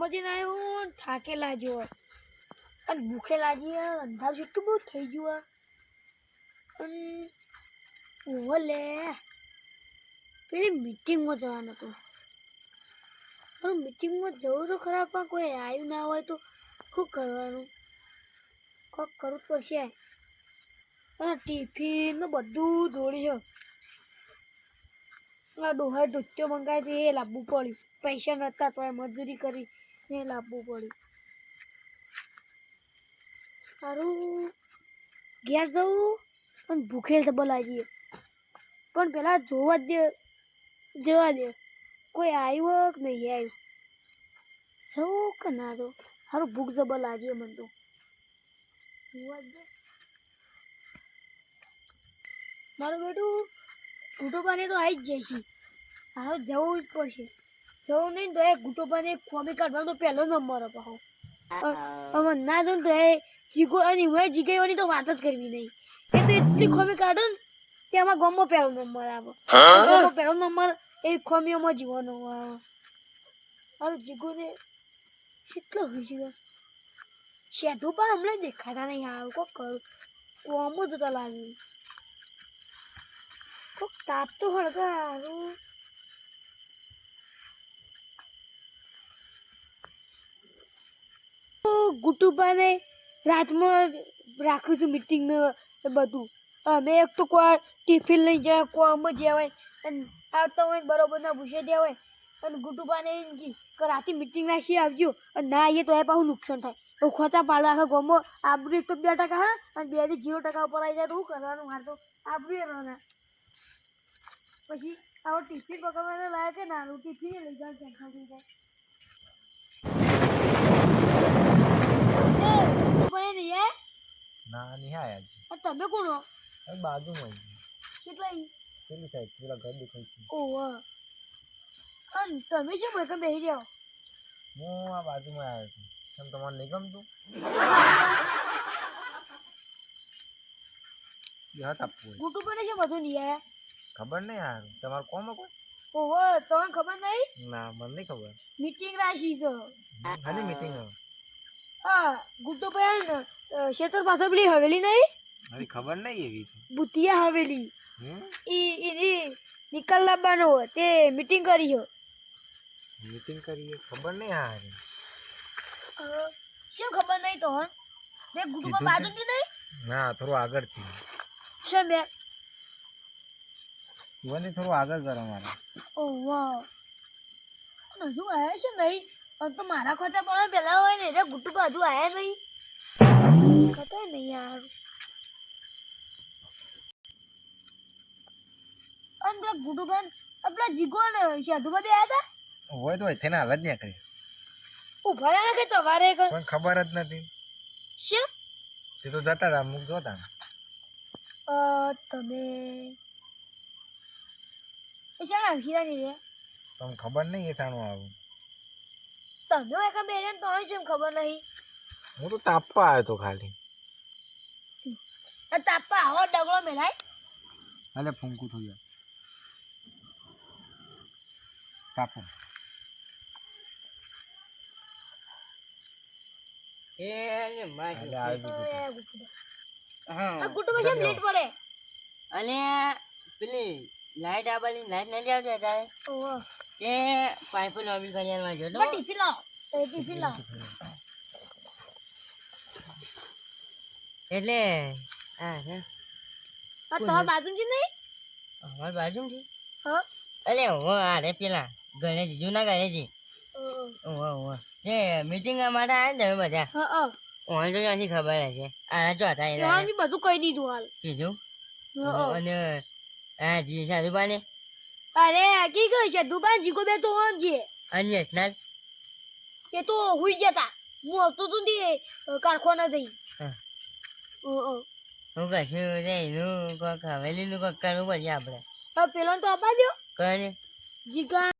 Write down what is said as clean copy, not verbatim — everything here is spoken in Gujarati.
કોમજી ના આવ્યો થાકે લાગ્યો અને ભૂખે લાગી અંધાર જેટલું બહુ થઈ ગયું ઓલે પેલી મીટિંગમાં જવાનું હતું પણ મીટિંગમાં જવું તો ખરા પણ કોઈ આવ્યું ના હોય તો શું કરવાનું કોક કરવું પડશે અને ટિફિન ને બધું જોડી છે ડોહાએ ધોત્યો મંગાવી એ લાવવું પડ્યું પૈસા નહોતા તો એ મજૂરી કરી ને લાવવું પડ્યું સારું ઘેર જવું અને ભૂખે ડબલ આવીએ પણ પેલા જોવા જ જવા દે કોઈ આવ્યું કે નહીં આવ્યું જવું કે ના તો સારું ભૂખ જબર લાગીએ મને તો જોવા જ દે મારું બેટું ગુટોબાને તો આવી જ જાય છે હા જવું જ પડશે જવું નહીં તો એ ગુટોબાને ખોમી કાઢવાનો તો પહેલો નંબર અપાવો હવે ના જવું તો એ જીગો અને હું જીગાઈઓની તો વાત જ કરવી નહીં એ તો એટલી ખોમી કાઢો ને તેમાં ગામમાં પહેલો નંબર આવે પહેલો નંબર એ ખોમીઓમાં જીવવાનો આવે મારું જીગોને કેટલો ખુશી શેઠું પણ હમણાં દેખાતા નહીં આવે કોક કરું કોમ જ તો લાગ્યું કોક તાપ તો હળગારું ગુટુબાને રાતમાં રાખું છું મીટિંગ ને બધું અમે એક તો કોઈ ટિફિન લઈ જાય કોમ જવાય અને આવતા હોય બરોબર ના ભૂસે દેવા હોય અને ગુટુબાને એમ કે રાતે મીટિંગ રાખી આવજો અને ના આવીએ તો એ પાછું નુકસાન થાય તો ખોચા પાડવા આખા ગામમાં આબરૂ એક તો 2% હા અને 2 થી 0% ઉપર આવી જાય તો શું કરવાનું મારે તો આબરૂ એ રહેવાના પછી આવો ટિફિન પકડવાને લાગે કે નાનું ટિફિન લઈ જાય ટેન્શન થઈ જાય ના નહીં આયા તમે કોણ હો બાજુમાં કેટલા પેલી સાઈડ પેલા ઘર દેખાય છે ઓહો અને તમે શું મને બેસી જાઓ હું આ બાજુમાં આવ્યો છું કેમ તમારે નહીં ગમતું યાદ આપવું ગુટુ પર છે બધું નહીં આયા ખબર નહીં યાર તમારે કોમ કોઈ ઓહો તમને ખબર નહીં ના મને નહીં ખબર મીટિંગ રાખી છે હાલી મીટિંગ હા ગુટુ પર શેતર પાસે પેલી હવેલી નહીં હવે ખબર નહીં એવી બુતિયા હવેલી ઈ નિકાલ લાવવાનો તે મીટિંગ કરી છે મીટિંગ કરી ખબર નહીં યાર શું ખબર નહીં તો હન મેં ગુટુમાં બાજુ જ નહીં ના થોડું આગળથી શું મેં મને થોડું આગળ કરો મારે ઓહ વાહ હજુ આવ્યા છે નહીં પણ તો મારા ખોચા પણ પેલા હોય ને એટલે ગુટુ બાજુ આવ્યા નહીં ખબર નહીં યાર અને પેલા ગુટુબાન આપણા જીગો ને શાધુબા બે આવ્યા હતા હોય તો તેને હાલ જ નહીં કરી ઉભા રહ્યા કે તમારે પણ ખબર જ નથી શું તે તો જતા હતા મુક જોતા તમે એ શાણા આવશીરા નહીં રે તમને ખબર નહીં એ સાનું આવું તમે એક બેન તો શું ખબર નહીં હું તો તાપવા આવ્યો તો ખાલી તાપા આવો ડગલો મેલાય હાલે ફૂંકું થઈ જાય તાપો એ મારી આ ગુટુ પછી લેટ પડે અને પેલી લાઈટ આબાલી લાઈટ નથી આવતી અત્યારે ઓહો તે પાઇપ લોબી કરિયામાં જો ટિફિન લાવ ટિફિન લાવ એટલે હા હે આ તમાર બાજુથી નહીં અમાર બાજુથી હા અલે હું આ રે પેલા ગણેજી જૂના ગણેજી ઓહો ઓહો જે મીટિંગ માટે આવ્યા ને તમે બધા હા ઓન તો નથી ખબર હશે આના જો હતા એના મેં બધું કહી દીધું હાલ કીધું અને આ જી સાધુબાને અરે કી કહે છે દુબાન જીગો બે તો ઓન છે અન્ય સ્નાન એ તો હુઈ જતા હું આવતો તો ને કારખાના જઈ હું કશું એનું કોઈક હવેલીનું કોઈક કરવું પડશે આપણે પેલો તો આપા દો કરે જીગા